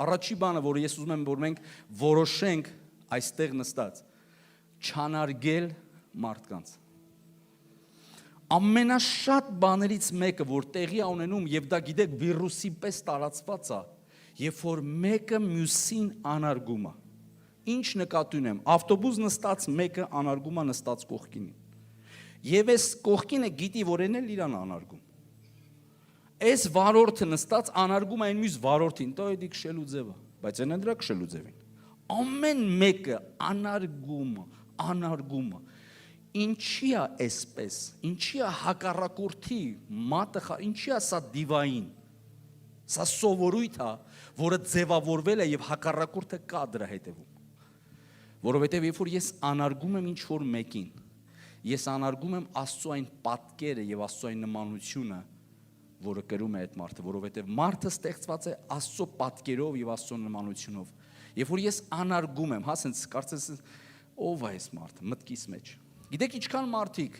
Առաջի բանը, որը ես ուզում եմ, որ մենք որոշենք այստեղ նստած, չանարգել մարդկանց։ Ամենաշատ բաներից մեկը, որ տեղի ունենում, եւ դա գիտեք վիրուսի պես տարածված է, երբ որ մեկը մյուսին անարգում է։ Ինչ նկատի ունեմ, ավտոբուս նստած մեկը անարգում է նստած կողքինին։ Եվ այս կողքինը գիտի, որ են էլ իրան անարգում։ Այս վարորդը նստած անարգում այն մյուս վարորդին, դա էդի քշելու ձևը, բայց այն դրա քշելու ձևին։ Ամեն մեկը անարգումը։ Ինչի է այսպես, ինչի է հակառակորդի մատը, ինչի է սա դիվային, սա սովորույթ է, որը ձևավորվել է եւ հակառակորդը կա դրա հետևում։ Որովհետեւ երբ որ ես անարգում եմ ինչ-որ մեկին, ես անարգում եմ Աստծո այն պատկերը եւ Աստծո այն նմանությունը, որը կրում է այդ մարդը, որովհետև մարդը ստեղծված է Աստծո պատկերով եւ Աստծո նմանությունով։ Երբ որ ես անարգում եմ, հա, ասենց կարծես ով է այս մարդը մտքիս մեջ։ Գիտեք ինչքան մարդիկ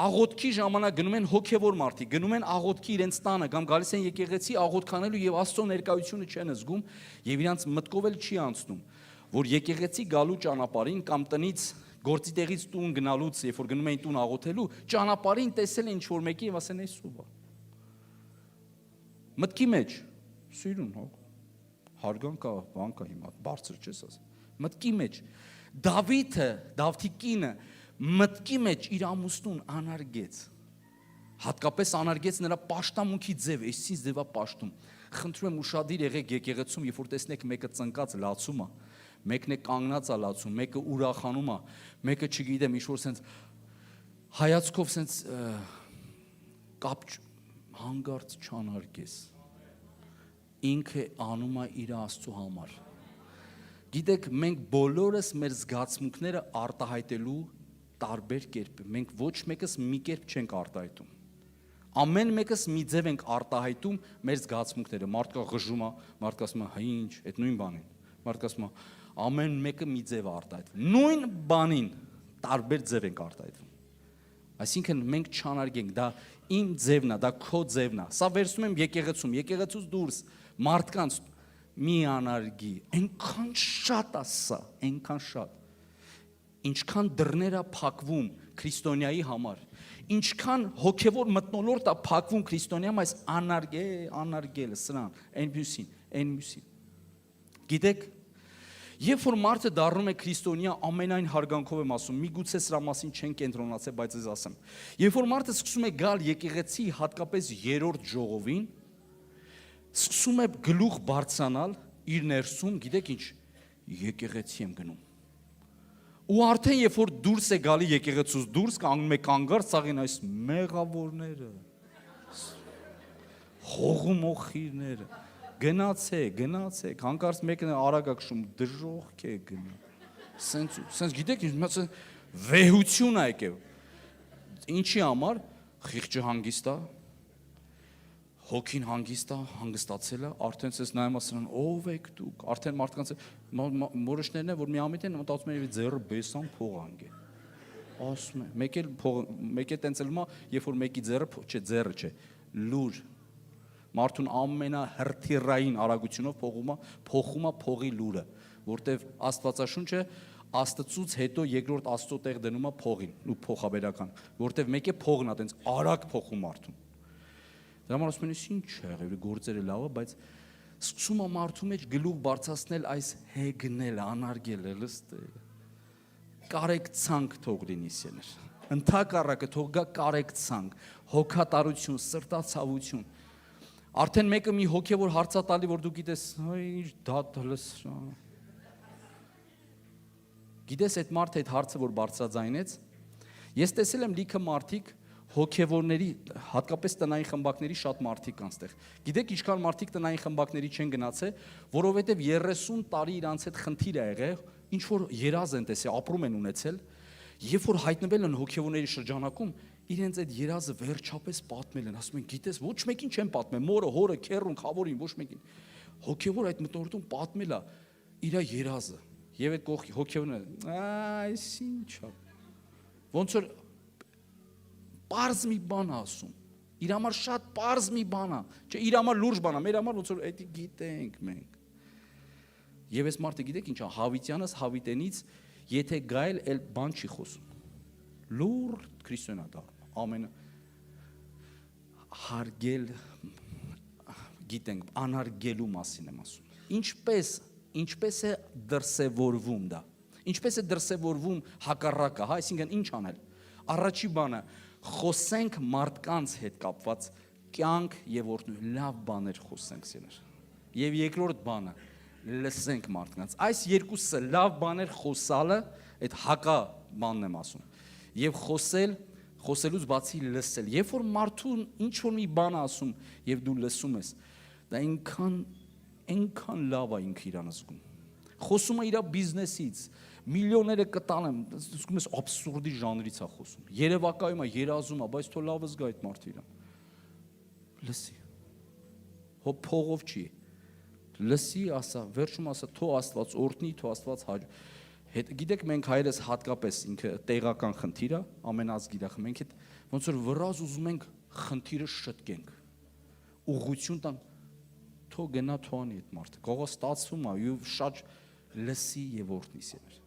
աղոթքի ժամանակ գնում են հոգևոր մարդիկ, գնում են աղոթքի իրենց տանը, կամ գալիս են եկեղեցի աղոթքանելու եւ Աստծո ներկայությունը չեն զգում եւ իրանց մտքով էլ չի անցնում, որ եկեղեցի գալու ճանապարհին կամ տնից գործի տեղից տուն գնալուց, երբ որ գնում էին տուն աղոթելու, ճանապարհին տեսել են ինչ-որ մեկի եւ ասեն այս ով է։ Մտքի մեջ սիրուն, հա, հարգան կա, բան կա հիմա, բարձր չես ասում։ Մտքի մեջ Դավթի կինը մտքի մեջ իր ամուսնուն անարգեց։ Հատկապես անարգեց նրա պաշտամունքի ձև, այսինքն ձևա պաշտում։ Խնդրում եմ ուշադիր եղեք եկեղեցում, երբ որ տեսնեք մեկը ծնկած լացում է, մեկն է կանգնած է լացում, մեկը ուրախանում է, մեկը չգիտեմ, ինչ-որ սենց հայացքով սենց կապ հանգարց չանարգես, ինքը անում է իր Աստծո համար։ Գիտեք, մենք բոլորս մեր զգացմունքները արտահայտելու տարբեր կերպ, մենք ոչ մեկս մի կերպ չենք արտահայտում։ Ամեն մեկս մի ձև ենք արտահայտում մեր զգացմունքները, մարդկա ղժում է, մարդկա ասում է, հա ինչ, այդ նույն բանին, մարդկա ասում է, ամեն մեկը մի ձև է արտահայտվում, նույն բանին տարբեր ձև ենք արտահայտվում։ Այսինքն մենք չանարգենք, դա իմ ձևն է, դա քո ձևն է։ Սա վերցնում եմ եկեղեցում, եկեղեցուց դուրս մարդկանց մի անարգի, այնքան շատ է սա, այնքան շատ։ Ինչքան դռներ է փակվում քրիստոնյայի համար, ինչքան հոգևոր մթնոլորտ է փակվում քրիստոնյամ այս անարգելը, սրան, այն մյուսին։ Գիտեք, երբ որ մարդը դառնում է քրիստոնյա, ամենայն հարգանքով եմ ասում, միգուցե սրա մասին չեն կենտրոնացել, բայց ես ասեմ։ Երբ որ մարդը սկսում է գալ եկեղեցի, հատկապես երրորդ ժողովին, սկսում է գլուխ բարձրանալ իր ներսում, գիտեք ինչ, եկեղեցի եմ գնում։ Ու արդեն երբ որ դուրս է գալի եկեղեցուց դուրս, կանգնում է կանգար ծաղին այս մեղավորները, հողումոխիրները, գնացեք, հանկարծ մեկն է արագակշում, դժոխք է գնա, սենց գիտեք ինչ, վեհություն է եկև, ինչի համար, խիղճը հանգիստ է, հոգին հանգիստ է, հանգստացել է, արդեն սես նայում ասեն, ով եք դուք, արդեն մարդկանց մորոշներն է, որ մի ամիտ են, մտածում են ձեռը բեսան փող անգե, ասում է, մեկ է տենց լմա, երբ որ մեկի ձեռը չէ, լուր, մարդուն ամենահրթիռային արագությունով փոխում է փողի լուրը, որտև Աստվածաշունչը Աստծուց հետո երկրորդ Աստծո տեղ դնում է փողին ու փոխաբերական, որտև մեկ է փողն է տենց արագ փոխում մարդուն։ Դրա համար ասում են, ինչ եղել, գործերը լավ է, բայց սկսում է մարդու մեջ գլուխ բարձրացնել այս հեգնելը, անարգելը, լստելը։ Կարեկցանք թող լինի սեներ։ Ընդհակառակը թող գա կարեկցանք, հոգատարություն, սրտացավություն։ Արդեն մեկը մի հոգևոր հարցատալի, որ դու գիտես, ինչ դատ լսրան։ Գիտես այդ մարդը այդ հարցը, որ բարձրաձայնեց, ես տեսել եմ լիքը մարդիկ հոգևորների, հատկապես տնային խմբակների շատ մարդիկ կան ստեղ։ Գիտեք ինչքան մարդիկ տնային խմբակների չեն գնացել, որովհետև 30 տարի իրանց հետ խնդիր է եղել, ինչ որ երազ են տեսել, ապրում են ունեցել, երբ որ հայտնվել են հոգևորների շրջանակում, իրենց այդ երազը վերջապես պատմել են, ասում են, գիտես, ոչ մեկին չեն պատմել, մորը, հորը, քեռուն, խավորին, ոչ մեկին։ Հոգևոր այդ մտորտում պատմել է իր երազը։ Եվ այդ կողքի հոգևորները, այս ինչ է։ Ոնց որ պարզ մի բան ասում, իր համար շատ պարզ մի բան է, չէ, իր համար լուրջ բան է, մեր համար ոնց որ էդի գիտենք մենք, Եվ այս մարդը գիտեք ինչ է, Հավիտյանս Հավիտենից եթե գայել էլ բան չի խոսում։ Լուր քրիստոնյա դառնում։ Ամեն հարգել գիտենք, անարգելու մասին եմ ասում։ Ինչպես է դրսևորվում դա։ Ինչպես է դրսևորվում հակառակը, հա, այսինքն ինչ անել։ Առաջի բանը խոսենք մարդկանց հետ կապված կյանք եւ օրհնություն, լավ բաներ խոսենք սիրներ։ Եվ երկրորդ բանը լսենք մարդկանց։ Այս երկուսը լավ բաներ խոսալը, այդ հակա բանն եմ ասում։ Եվ խոսելուց բացի լսել։ Երբ որ մարդուն ինչ որ մի բան ասում եւ դու լսում ես, դա այնքան լավ է ինքը իրան զգում։ Խոսում է իր բիզնեսից, միլիոնները կտանեմ, զգում ես абսուրդի ժանրից է խոսում։ Երևակայում է, երազում է, բայց թող լավ զգա այդ մարդը իրան։ Լսի։ Հո փողով չի։ Լսի, ասա, վերջում ասա, թող Աստված օրհնի, թող Աստված հաճ։ Գիտեք, մենք հայերս հատկապես ինքը տեղական խնդիր է, ամենազգ գիտախ, մենք այդ ոնց որ վրազ ուզում ենք խնդիրը շտկենք։ Ուղղություն տան, թող գնա թողանի այդ մարդը։ Գողը ստացվում է, ու շատ լսի եւ օրհնի սիրներ։